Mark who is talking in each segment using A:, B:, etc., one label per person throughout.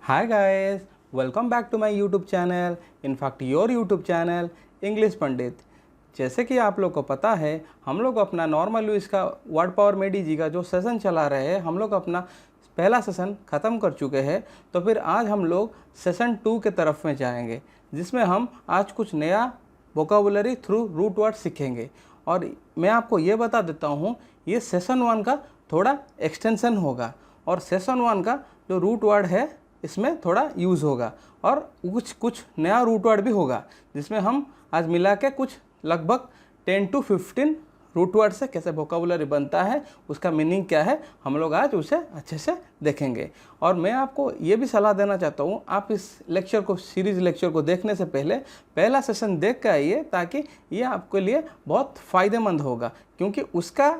A: Hi guys, welcome back to my YouTube channel. In fact, your YouTube channel English Pandit. जैसे कि आप लोग को पता है, हम लोग अपना नॉर्मल यूज़ का वर्ड पावर मेडी जी का जो सेशन चला रहे हैं, हम लोग अपना पहला सेशन ख़त्म कर चुके हैं। तो फिर आज हम लोग सेशन 2 के तरफ में जाएंगे, जिसमें हम आज कुछ नया वोकाबुलरी थ्रू रूट वर्ड सीखेंगे। और मैं आपको ये बता देता हूँ, ये सेशन 1 का थोड़ा एक्सटेंशन होगा और सेशन 1 का जो रूट वर्ड है इसमें थोड़ा यूज़ होगा और कुछ नया रूट वर्ड भी होगा, जिसमें हम आज मिला के कुछ लगभग 10 to 15 रूट वर्ड से कैसे वोकाबुलरी बनता है, उसका मीनिंग क्या है, हम लोग आज उसे अच्छे से देखेंगे। और मैं आपको ये भी सलाह देना चाहता हूँ, आप इस लेक्चर को सीरीज़ लेक्चर को देखने से पहले पहला सेशन देख के आइए, ताकि ये आपके लिए बहुत फ़ायदेमंद होगा, क्योंकि उसका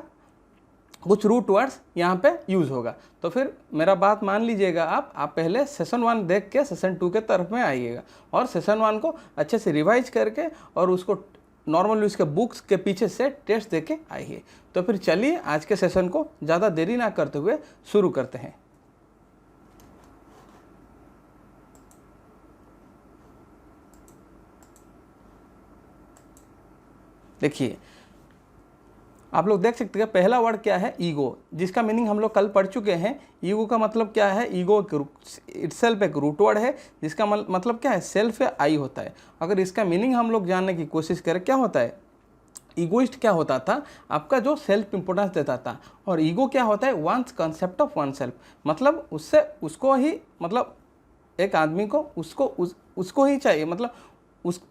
A: कुछ रूट वर्ड्स यहाँ पे यूज़ होगा। तो फिर मेरा बात मान लीजिएगा, आप पहले सेशन 1 देख के सेशन 2 के तरफ में आइएगा और सेशन 1 को अच्छे से रिवाइज करके और उसको नॉर्मल यूज़ के बुक्स के पीछे से टेस्ट दे के आइए। तो फिर चलिए आज के सेशन को ज़्यादा देरी ना करते हुए शुरू करते हैं। देखिए, आप लोग देख सकते हैं पहला वर्ड क्या है, ईगो, जिसका मीनिंग हम लोग कल पढ़ चुके हैं। ईगो का मतलब क्या है, ईगो इटसेल्फ एक रूट वर्ड है, जिसका मतलब क्या है, सेल्फ या आई होता है। अगर इसका मीनिंग हम लोग जानने की कोशिश करें, क्या होता है, ईगोइस्ट क्या होता था, आपका जो सेल्फ इंपोर्टेंस देता था, और ईगो क्या होता है, one's concept of oneself, मतलब उसको ही, मतलब एक आदमी को उसको ही चाहिए, मतलब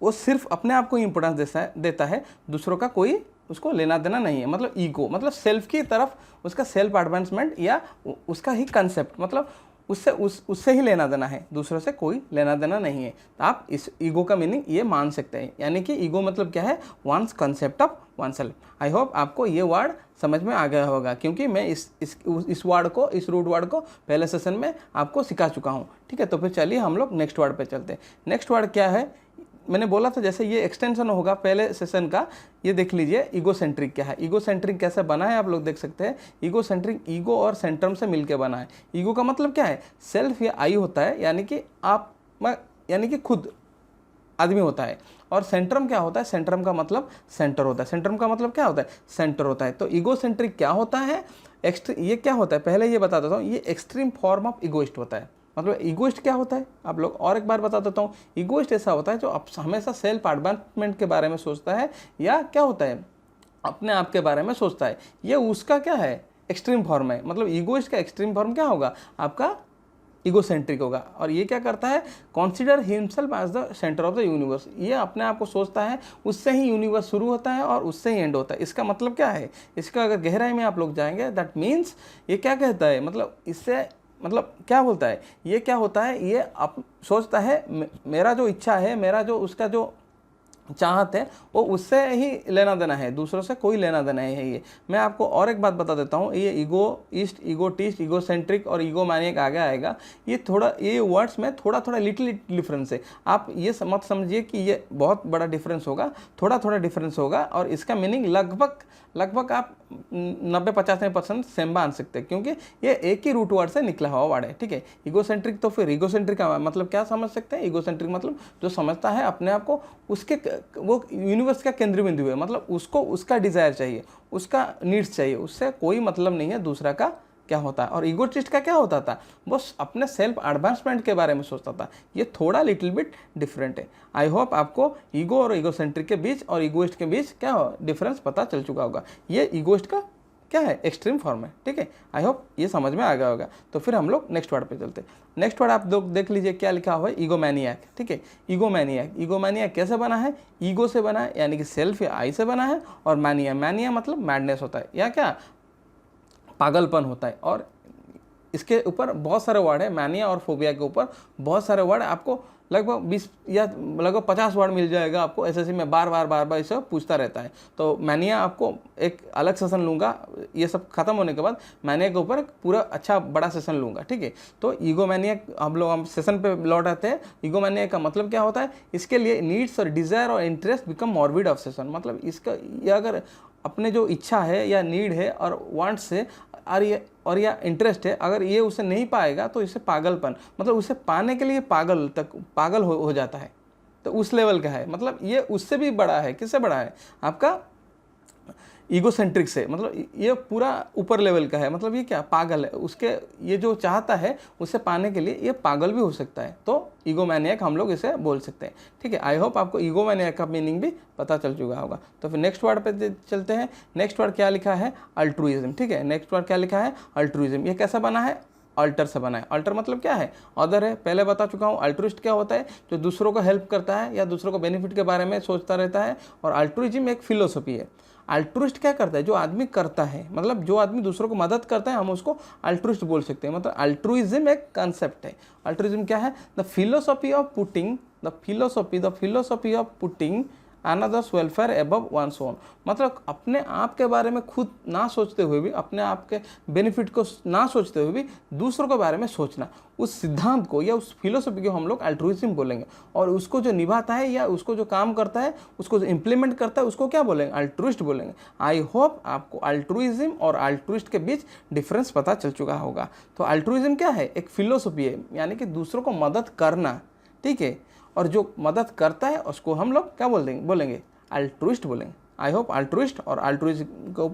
A: वो सिर्फ अपने आप को ही इंपोर्टेंस देता है, दूसरों का कोई उसको लेना देना नहीं है। मतलब ईगो मतलब सेल्फ की तरफ उसका सेल्फ एडवांसमेंट या उसका ही कंसेप्ट, मतलब उससे ही लेना देना है, दूसरों से कोई लेना देना नहीं है। तो आप इस ईगो का मीनिंग ये मान सकते हैं, यानी कि ईगो मतलब क्या है, one's concept of oneself. I hope आपको ये वर्ड समझ में आ गया होगा, क्योंकि मैं इस वर्ड को, इस रूट वर्ड को पहले सेशन में आपको सिखा चुका हूँ। ठीक है, तो फिर चलिए हम लोग नेक्स्ट वर्ड पे चलते हैं। नेक्स्ट वर्ड क्या है, मैंने बोला था जैसे ये एक्सटेंशन होगा पहले सेशन का। ये देख लीजिए ईगोसेंट्रिक क्या है, ईगोसेंट्रिक कैसे बना है, आप लोग देख सकते हैं। ईगोसेंट्रिक ईगो और सेंट्रम से मिलके बना है। ईगो का मतलब क्या है, सेल्फ या आई होता है, यानी कि यानी कि खुद आदमी होता है। और सेंट्रम क्या होता है, सेंट्रम का मतलब सेंटर होता है। सेंट्रम का मतलब क्या होता है, सेंटर होता है। तो ईगोसेंट्रिक क्या होता है, ये क्या होता है, पहले ये बता देता हूँ, ये एक्सट्रीम फॉर्म ऑफ ईगोइस्ट होता है। मतलब ईगोइस्ट क्या होता है, आप लोग और एक बार बता देता हूँ। ईगोइस्ट ऐसा होता है जो हमेशा सेल्फ एडवांसमेंट के बारे में सोचता है, या क्या होता है, अपने आप के बारे में सोचता है। ये उसका क्या है, एक्सट्रीम फॉर्म है। मतलब ईगोइस्ट का एक्सट्रीम फॉर्म क्या होगा, आपका ईगोसेंट्रिक होगा। और ये क्या करता है, consider himself as the centre of the universe. ये अपने आप को सोचता है, उससे ही यूनिवर्स शुरू होता है और उससे ही एंड होता है। इसका मतलब क्या है, इसका अगर गहराई में आप लोग जाएंगे, दैट मीन्स ये क्या कहता है, मतलब इससे मतलब क्या बोलता है, ये क्या होता है, ये सोचता है मेरा जो इच्छा है, मेरा जो उसका जो चाहत है, वो उससे ही लेना देना है, दूसरों से कोई लेना देना है। ये मैं आपको और एक बात बता देता हूँ, ये ईगोइस्ट, ईगोटिस्ट, ईगोसेंट्रिक और ईगोमैनियक आगे आएगा। ये वर्ड्स में थोड़ा लिटिल डिफरेंस है। आप ये मत समझिए कि ये बहुत बड़ा डिफरेंस होगा, थोड़ा डिफरेंस होगा। और इसका मीनिंग लगभग आप 90-95% सेम मान सकते हैं, क्योंकि ये एक ही रूट वर्ड से निकला हुआ वर्ड है। ठीक है, ईगोसेंट्रिक, तो फिर ईगोसेंट्रिक का मतलब क्या समझ सकते हैं, ईगोसेंट्रिक मतलब जो समझता है अपने आप को वो यूनिवर्स का केंद्र बिंदु है, मतलब उसको उसका डिजायर चाहिए, उसका नीड्स चाहिए, उससे कोई मतलब नहीं है दूसरा का क्या होता है। और ईगोटिस्ट का क्या होता था, बस अपने सेल्फ एडवांसमेंट के बारे में सोचता था। ये थोड़ा लिटिल बिट डिफरेंट है। आई होप आपको ईगो और ईगोसेंट्रिक के बीच और ईगोइस्ट के बीच क्या डिफरेंस पता चल चुका होगा। ये ईगोइस्ट का क्या है, एक्सट्रीम फॉर्म है। ठीक है, आई होप ये समझ में आ गया होगा। तो फिर हम लोग नेक्स्ट वर्ड पे चलते हैं। नेक्स्ट वर्ड आप लोग देख लीजिए क्या लिखा हुआ है, ईगोमैनियक। ठीक है, ईगोमैनियक कैसे बना है, ईगो से बना है, यानी कि सेल्फ या आई से बना है। और मैनिया मतलब मैडनेस होता है, या क्या पागलपन होता है। और इसके ऊपर बहुत सारे वर्ड है, मैनिया और फोबिया के ऊपर बहुत सारे वर्ड, आपको लगभग 20 या लगभग 50 वर्ड मिल जाएगा आपको। एसएससी में बार बार इसे पूछता रहता है। तो मैनिया आपको एक अलग सेशन लूँगा, ये सब खत्म होने के बाद मैनिया के ऊपर पूरा अच्छा बड़ा सेशन लूँगा। ठीक है, तो ईगोमैनिया हम सेशन पे लौट आते हैं। ईगोमैनिया का मतलब क्या होता है, इसके लिए नीड्स और डिज़ायर और इंटरेस्ट बिकम मॉर्बिड ऑब्सेशन। मतलब इसका ये अगर अपने जो इच्छा है या नीड है और वांट्स है और या इंटरेस्ट है, अगर ये उसे नहीं पाएगा तो इसे पागलपन, मतलब उसे पाने के लिए पागल हो जाता है। तो उस लेवल का है, मतलब ये उससे भी बड़ा है। किससे बड़ा है? आपका ईगोसेंट्रिक से, मतलब ये पूरा ऊपर लेवल का है। मतलब ये क्या पागल है, उसके ये जो चाहता है उसे पाने के लिए ये पागल भी हो सकता है। तो ईगोमैनियक हम लोग इसे बोल सकते हैं। ठीक है, आई होप आपको ईगोमैनियक का मीनिंग भी पता चल चुका होगा। तो फिर नेक्स्ट वर्ड पे चलते हैं। नेक्स्ट वर्ड क्या लिखा है? अल्ट्रुइज्म। ठीक है, नेक्स्ट वर्ड क्या लिखा है? अल्ट्रुइज्म। ये कैसा बना है? अल्टर से बना है। अल्टर मतलब क्या है? अदर है। पहले बता चुका हूँ। अल्ट्रुइस्ट क्या होता है? जो दूसरों को हेल्प करता है या दूसरों को बेनिफिट के बारे में सोचता रहता है। और अल्ट्रुइज्म एक फिलोसफी है। अल्ट्रुइस्ट क्या करता है? जो आदमी करता है, मतलब जो आदमी दूसरों को मदद करता है, हम उसको अल्ट्रुइस्ट बोल सकते हैं। मतलब अल्ट्रुइज्म एक कंसेप्ट है। अल्ट्रुइज्म क्या है? The philosophy of putting another's welfare above one's own. मतलब अपने आप के बारे में खुद ना सोचते हुए भी, अपने आप के बेनिफिट को ना सोचते हुए भी दूसरों के बारे में सोचना, उस सिद्धांत को या उस फिलोसफी को हम लोग अल्ट्रुइज्म बोलेंगे। और उसको जो निभाता है या उसको जो काम करता है, उसको जो इम्प्लीमेंट करता है, उसको क्या बोलेंगे? अल्ट्रुइस्ट बोलेंगे। आई होप आपको अल्ट्रुइज्म और अल्ट्रुइस्ट के बीच डिफरेंस पता चल चुका होगा। तो अल्ट्रुइज्म क्या है? एक फिलोसफी है, यानी कि दूसरों को मदद करना। ठीक है, और जो मदद करता है उसको हम लोग क्या बोलेंगे? अल्ट्रुइस्ट बोलेंगे। आई होप अल्ट्रुइस्ट और अल्ट्रुइज्म को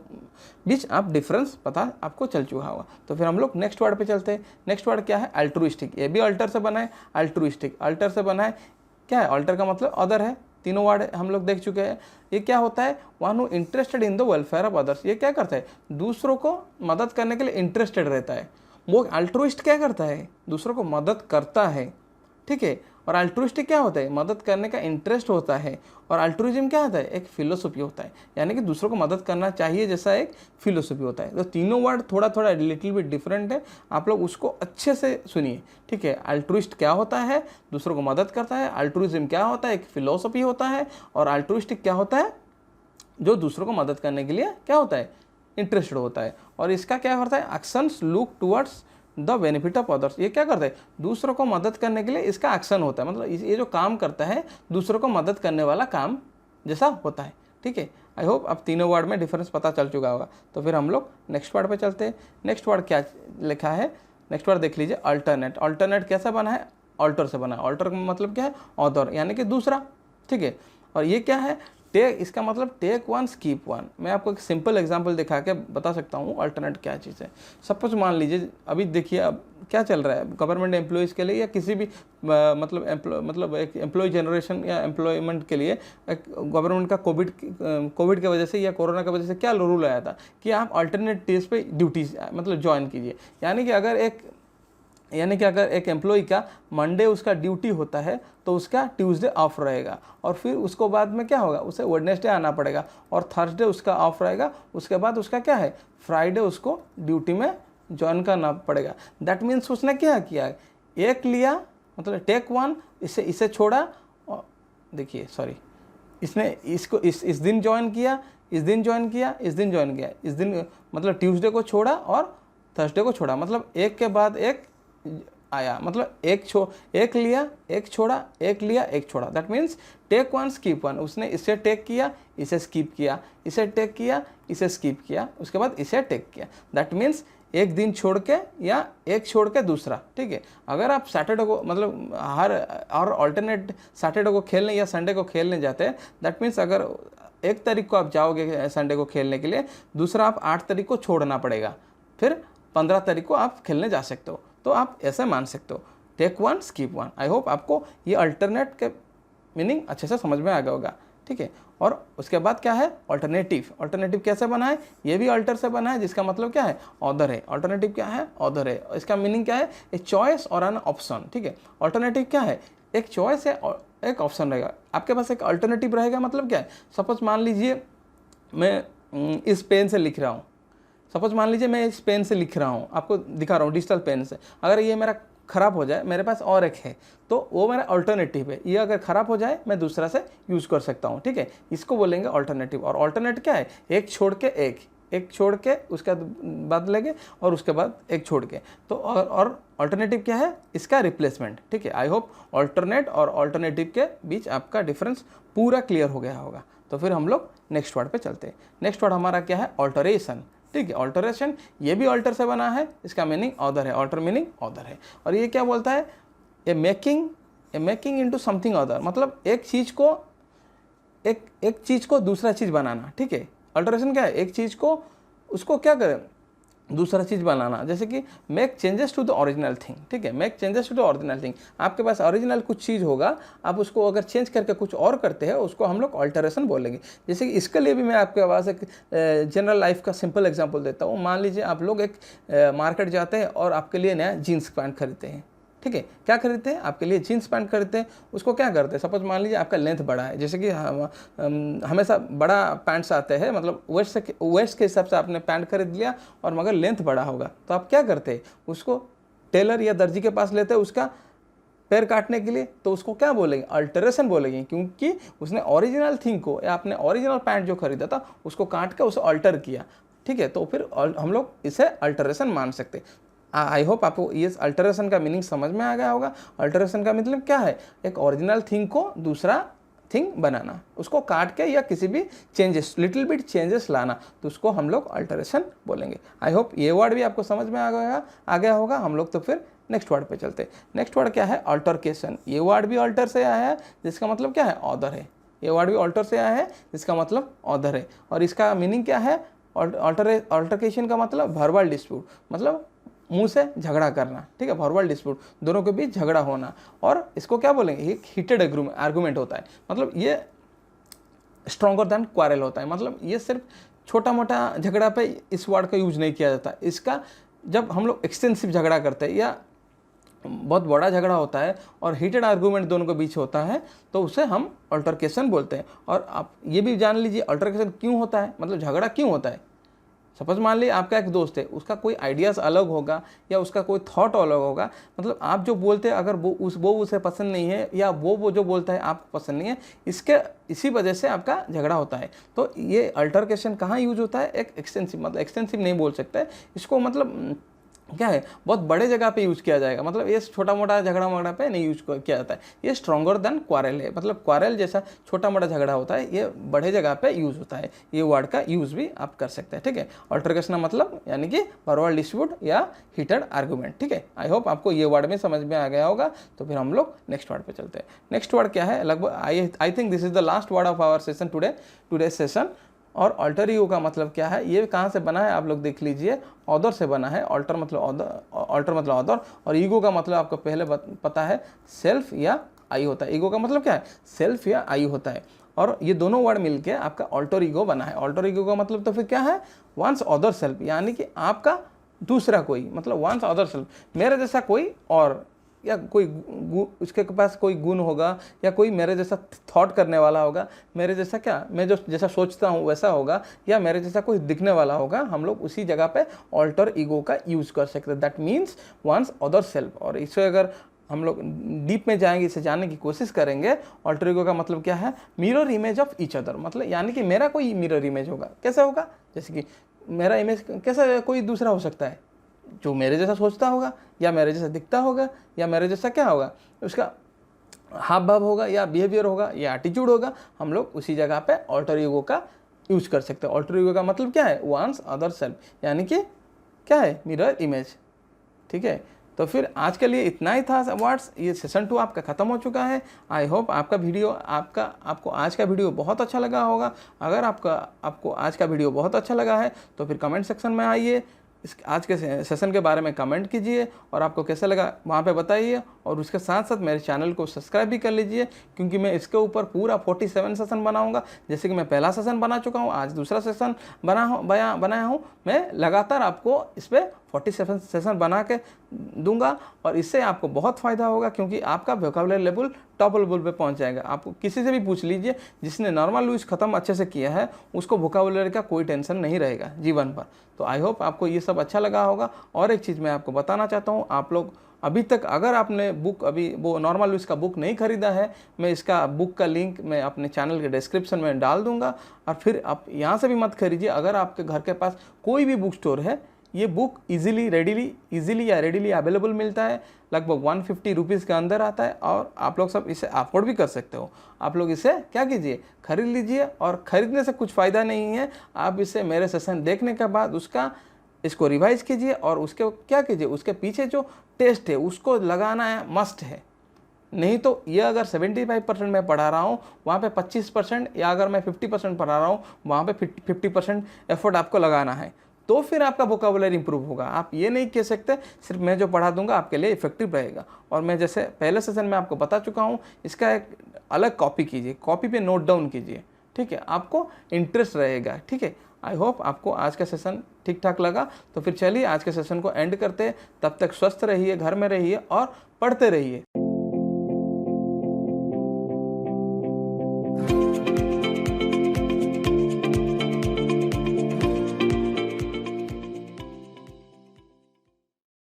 A: बीच आप डिफरेंस पता आपको चल चुका होगा। तो फिर हम लोग नेक्स्ट वर्ड पे चलते हैं। नेक्स्ट वर्ड क्या है? अल्ट्रुइस्टिक। ये भी अल्टर से बना है। अल्ट्रुइस्टिक अल्टर से बना है। क्या है? अल्टर का मतलब अदर है। तीनों वर्ड हम लोग देख चुके हैं। ये क्या होता है? One who interested in the welfare of others. ये क्या करता है? दूसरों को मदद करने के लिए इंटरेस्टेड रहता है। वो अल्ट्रुइस्ट क्या करता है? दूसरों को मदद करता है। ठीक है, और अल्ट्रुइस्टिक क्या होता है? मदद करने का इंटरेस्ट होता है। और अल्ट्रुइज्म क्या होता है? एक फिलोसफी होता है, यानी कि दूसरों को मदद करना चाहिए जैसा एक फिलोसफी होता है। तो तीनों वर्ड थोड़ा थोड़ा लिटिल बिट डिफरेंट है, आप लोग उसको अच्छे से सुनिए। ठीक है, अल्ट्रुइस्ट क्या होता है? दूसरों को मदद करता है। अल्ट्रुइज्म क्या होता है? एक फिलोसफी होता है। और अल्ट्रुइस्टिक क्या होता है? जो दूसरों को मदद करने के लिए क्या होता है? इंटरेस्टेड होता है। और इसका क्या करता है? Actions look towards the benefit of others. ये क्या करता है? दूसरों को मदद करने के लिए इसका एक्शन होता है। मतलब ये जो काम करता है दूसरों को मदद करने वाला काम जैसा होता है। ठीक है, आई होप अब तीनों वर्ड में डिफरेंस पता चल चुका होगा। तो फिर हम लोग नेक्स्ट वर्ड पे चलते हैं। नेक्स्ट वर्ड क्या लिखा है? नेक्स्ट वर्ड देख लीजिए, अल्टरनेट। अल्टरनेट कैसा बना है? ऑल्टर से बना है। ऑल्टर का मतलब क्या है? अदर, यानी कि दूसरा। ठीक है, और ये क्या है? टेक, इसका मतलब टेक वन स्कीप वन। मैं आपको एक सिंपल एग्जांपल दिखा के बता सकता हूँ अल्टरनेट क्या चीज़ है। सपोज मान लीजिए, अभी देखिए अब क्या चल रहा है गवर्नमेंट एम्प्लॉयज़ के लिए या किसी भी मतलब एक एम्प्लॉय जनरेशन या एम्प्लॉयमेंट के लिए गवर्नमेंट का कोविड की वजह से या कोरोना की वजह से क्या रूल आया था कि आप अल्टरनेट डेज पे ड्यूटी मतलब ज्वाइन कीजिए। यानी कि अगर एक एम्प्लॉय का मंडे उसका ड्यूटी होता है तो उसका ट्यूसडे ऑफ रहेगा, और फिर उसको बाद में क्या होगा? उसे वेडनेसडे आना पड़ेगा, और थर्सडे उसका ऑफ रहेगा। उसके बाद उसका क्या है? फ्राइडे उसको ड्यूटी में ज्वाइन करना पड़ेगा। दैट मीन्स उसने क्या किया? एक लिया, मतलब टेक वन, इसे छोड़ा, और देखिए सॉरी, इसने इसको इस दिन ज्वाइन किया, इस दिन ज्वाइन किया, इस दिन ज्वाइन किया, इस दिन मतलब ट्यूसडे को छोड़ा और थर्सडे को छोड़ा, मतलब एक के बाद एक आया, मतलब एक लिया, एक छोड़ा, एक लिया, एक छोड़ा। That means take one skip one. उसने इसे टेक किया, इसे स्कीप किया, इसे टेक किया, इसे स्कीप किया, उसके बाद इसे टेक किया। दैट मीन्स एक दिन छोड़ के या एक छोड़ के दूसरा। ठीक है, अगर आप सैटरडे को मतलब हर और अल्टरनेट सैटरडे को खेलने या संडे को खेलने जाते हैं, दैट मीन्स अगर 1 तारीख को आप जाओगे संडे को खेलने के लिए, दूसरा आप 8 तारीख को छोड़ना पड़ेगा, फिर 15 तारीख को आप खेलने जा सकते हो। तो आप ऐसे मान सकते हो, take one skip one. I hope आपको ये अल्टरनेट के मीनिंग अच्छे से समझ में आ गया होगा। ठीक है, और उसके बाद क्या है? अल्टरनेटिव। अल्टरनेटिव कैसे बना है? ये भी अल्टर से बना है, जिसका मतलब क्या है? ऑदर है। अल्टरनेटिव क्या है? ऑदर है। इसका मीनिंग क्या है? ए चॉइस और एन ऑप्शन। ठीक है, अल्टरनेटिव क्या है? एक चॉइस है और एक ऑप्शन रहेगा, आपके पास एक अल्टरनेटिव रहेगा। मतलब क्या है? सपोज मान लीजिए मैं इस पेन से लिख रहा हूँ, मैं इस पेन से लिख रहा हूँ, आपको दिखा रहा हूँ डिजिटल पेन से। अगर ये मेरा ख़राब हो जाए, मेरे पास और एक है, तो वो मेरा अल्टरनेटिव है। ये अगर ख़राब हो जाए मैं दूसरा से यूज़ कर सकता हूँ। ठीक है, इसको बोलेंगे अल्टरनेटिव। और अल्टरनेट क्या है? एक छोड़ के एक छोड़ के उसका बाद लगे और उसके बाद एक छोड़ के, तो और अल्टरनेटिव क्या है? इसका रिप्लेसमेंट। ठीक है, आई होप अल्टरनेट और अल्टरनेटिव के बीच आपका डिफरेंस पूरा क्लियर हो गया होगा। तो फिर हम लोग नेक्स्ट वर्ड पे चलते हैं। नेक्स्ट वर्ड हमारा क्या है, ऑल्टरेशन। ठीक है, ऑल्टरेशन ये भी ऑल्टर से बना है, इसका मीनिंग ऑदर है, ऑल्टर मीनिंग ऑदर है। और ये क्या बोलता है, ए मेकिंग इनटू समथिंग अदर, मतलब एक चीज़ को दूसरा चीज़ बनाना। ठीक है, अल्टरेशन क्या है, एक चीज़ को उसको क्या करें, दूसरा चीज़ बनाना। जैसे कि make changes to the original thing. ठीक है, make changes to the original thing, आपके पास ओरिजिनल कुछ चीज़ होगा, आप उसको अगर चेंज करके कुछ और करते हैं, उसको हम लोग अल्टरेशन बोलेंगे। जैसे कि इसके लिए भी मैं आपके पास एक जनरल लाइफ का सिंपल एग्जांपल देता हूँ। मान लीजिए आप लोग एक मार्केट जाते हैं और आपके लिए नया जीन्स पैंट खरीदते हैं। ठीक है, क्या खरीदते हैं, आपके लिए जीन्स पैंट खरीदते हैं। उसको क्या करते हैं, सपोज मान लीजिए आपका लेंथ बड़ा है, जैसे कि हमेशा बड़ा पैंट्स आते हैं, मतलब वेस्ट के हिसाब से आपने पैंट खरीद लिया और मगर लेंथ बड़ा होगा, तो आप क्या करते हैं, उसको टेलर या दर्जी के पास लेते हैं उसका पैर काटने के लिए, तो उसको क्या बोलेंगे, अल्टरेशन बोलेंगे, क्योंकि उसने ओरिजिनल थिंग को या आपने ओरिजिनल पैंट जो खरीदा था उसको काट के उसे अल्टर किया। ठीक है, तो फिर हम लोग इसे अल्टरेशन मान सकते हैं। आई होप आपको ये अल्टरेशन का मीनिंग समझ में आ गया होगा। अल्टरेशन का मतलब क्या है, एक ओरिजिनल थिंग को दूसरा थिंग बनाना, उसको काट के या किसी भी चेंजेस, लिटिल बिट चेंजेस लाना, तो उसको हम लोग अल्टरेशन बोलेंगे। आई होप ये वर्ड भी आपको समझ में आ गया होगा। हम लोग तो फिर नेक्स्ट वर्ड पे चलते हैं। नेक्स्ट वर्ड क्या है, अल्टरकेशन। ये वर्ड भी अल्टर से आया है, जिसका मतलब क्या है, ऑदर है। ये वर्ड भी अल्टर से आया है, जिसका मतलब ऑदर है। और इसका मीनिंग क्या है, अल्टरकेशन का मतलब वर्बल डिस्प्यूट, मतलब मुंह से झगड़ा करना। ठीक है, वर्बल डिस्प्यूट, दोनों के बीच झगड़ा होना। और इसको क्या बोलेंगे, एक हीटेड आर्गूमेंट होता है, मतलब ये स्ट्रॉन्गर देन क्वारल होता है। मतलब ये सिर्फ छोटा मोटा झगड़ा पे इस वर्ड का यूज नहीं किया जाता। इसका जब हम लोग एक्सटेंसिव झगड़ा करते हैं या बहुत बड़ा झगड़ा होता है और हीटेड आर्गूमेंट दोनों के बीच होता है, तो उसे हम अल्टरकेशन बोलते हैं। और आप ये भी जान लीजिए अल्टरकेशन क्यों होता है, मतलब झगड़ा क्यों होता है। सपोज मान लीजिए आपका एक दोस्त है, उसका कोई आइडियाज़ अलग होगा या उसका कोई थॉट अलग होगा, मतलब आप जो बोलते हैं अगर वो उसे पसंद नहीं है या वो जो बोलता है आपको पसंद नहीं है, इसी वजह से आपका झगड़ा होता है। तो ये अल्टरकेशन कहाँ यूज होता है, एक एक्सटेंसिव, मतलब एक्सटेंसिव नहीं बोल सकते इसको, मतलब क्या है, बहुत बड़े जगह पे यूज़ किया जाएगा। मतलब ये छोटा मोटा झगड़ा वगड़ा पे नहीं यूज किया जाता है। ये स्ट्रॉन्गर देन क्वारल है, मतलब क्वारल जैसा छोटा मोटा झगड़ा होता है, ये बड़े जगह पे यूज़ होता है। ये वर्ड का यूज़ भी आप कर सकते हैं। ठीक है, अल्टरकेशन मतलब यानी कि वर्बल डिस्प्यूट या हीटेड आर्गूमेंट। ठीक है, आई होप आपको ये वर्ड में समझ में आ गया होगा। तो फिर हम लोग नेक्स्ट वर्ड पे चलते हैं। नेक्स्ट वर्ड क्या है, लगभग I think this is the last word of our session today session. और अल्टर ईगो का मतलब क्या है, ये कहाँ से बना है आप लोग देख लीजिए, ऑदर से बना है। अल्टर मतलब ऑदर, और ईगो का मतलब आपको पहले पता है सेल्फ या आई होता है। ईगो का मतलब क्या है, सेल्फ या आई होता है। और ये दोनों वर्ड मिलके आपका अल्टर ईगो बना है। अल्टर ईगो का मतलब तो फिर क्या है, वंस अदर सेल्फ, यानी कि आपका दूसरा कोई, मतलब वंस अदर सेल्फ, मेरे जैसा कोई और, या कोई उसके पास कोई गुण होगा, या कोई मेरे जैसा थॉट करने वाला होगा, मेरे जैसा क्या, मैं जो जैसा सोचता हूँ वैसा होगा, या मेरे जैसा कोई दिखने वाला होगा। हम लोग उसी जगह पे अल्टर ईगो का यूज़ कर सकते हैं। That means one's other self. और इसे अगर हम लोग डीप में जाएंगे, इसे जानने की कोशिश करेंगे, अल्टर ईगो का मतलब क्या है, mirror image of each other, मतलब यानी कि मेरा कोई मिरर इमेज होगा। कैसा होगा, जैसे कि मेरा इमेज कैसा कोई दूसरा हो सकता है, जो मेरे जैसा सोचता होगा, या मेरे जैसा दिखता होगा, या मेरे जैसा क्या होगा, उसका हाव भाव होगा, या बिहेवियर होगा, या एटीट्यूड होगा। हम लोग उसी जगह पे अल्टर ईगो का यूज कर सकते हैं। अल्टर ईगो का मतलब क्या है, वंस अदर सेल्फ, यानी कि क्या है, मिरर इमेज। ठीक है, तो फिर आज के लिए इतना ही था वर्ड्स। ये सेशन 2 आपका ख़त्म हो चुका है। आई होप आपको आज का वीडियो बहुत अच्छा लगा होगा। अगर आपको आज का वीडियो बहुत अच्छा लगा है तो फिर कमेंट सेक्शन में आइए, आज के सेशन के बारे में कमेंट कीजिए और आपको कैसा लगा वहाँ पे बताइए। और उसके साथ साथ मेरे चैनल को सब्सक्राइब भी कर लीजिए, क्योंकि मैं इसके ऊपर पूरा 47 सेशन बनाऊंगा। जैसे कि मैं पहला सेशन बना चुका हूँ, आज दूसरा सेशन बनाया हूँ। मैं लगातार आपको इस पर 47 सेशन बना के दूंगा, और इससे आपको बहुत फ़ायदा होगा, क्योंकि आपका वोकैबुलरी लेवल टॉप लेवल पे पहुंच जाएगा। आपको किसी से भी पूछ लीजिए, जिसने नॉर्मल यूज ख़त्म अच्छे से किया है, उसको वोकैबुलरी का कोई टेंशन नहीं रहेगा जीवन पर। तो आई होप आपको ये सब अच्छा लगा होगा। और एक चीज़ मैं आपको बताना चाहता हूँ, आप लोग अभी तक अगर आपने बुक अभी वो नॉर्मल यूज का बुक नहीं खरीदा है, मैं इसका बुक का लिंक मैं अपने चैनल के डिस्क्रिप्शन में डाल दूंगा। और फिर आप यहाँ से भी मत खरीदिए। अगर आपके घर के पास कोई भी बुक स्टोर है ये बुक इजीली या रेडीली अवेलेबल मिलता है, लगभग 150 रुपीज़ के अंदर आता है और आप लोग सब इसे अफोर्ड भी कर सकते हो। आप लोग इसे क्या कीजिए, खरीद लीजिए। और ख़रीदने से कुछ फ़ायदा नहीं है, आप इसे मेरे सेशन देखने के बाद इसको रिवाइज कीजिए और उसके क्या कीजिए, उसके पीछे जो टेस्ट है उसको लगाना है, मस्ट है। नहीं तो ये अगर 75% मैं पढ़ा रहा हूँ वहाँ पे 25%, या अगर मैं 50% पढ़ा रहा हूँ वहाँ पे 50% एफर्ट आपको लगाना है, तो फिर आपका वोकैबुलरी इंप्रूव होगा। आप ये नहीं कह सकते सिर्फ मैं जो पढ़ा दूंगा आपके लिए इफेक्टिव रहेगा। और मैं जैसे पहले सेशन में आपको बता चुका हूँ, इसका एक अलग कॉपी कीजिए, कॉपी पे नोट डाउन कीजिए, ठीक है, आपको इंटरेस्ट रहेगा, ठीक है। आई होप आपको आज का सेशन ठीक ठाक लगा। तो फिर चलिए आज के सेशन को एंड करते हैं। तब तक स्वस्थ रहिए, घर में रहिए और पढ़ते रहिए।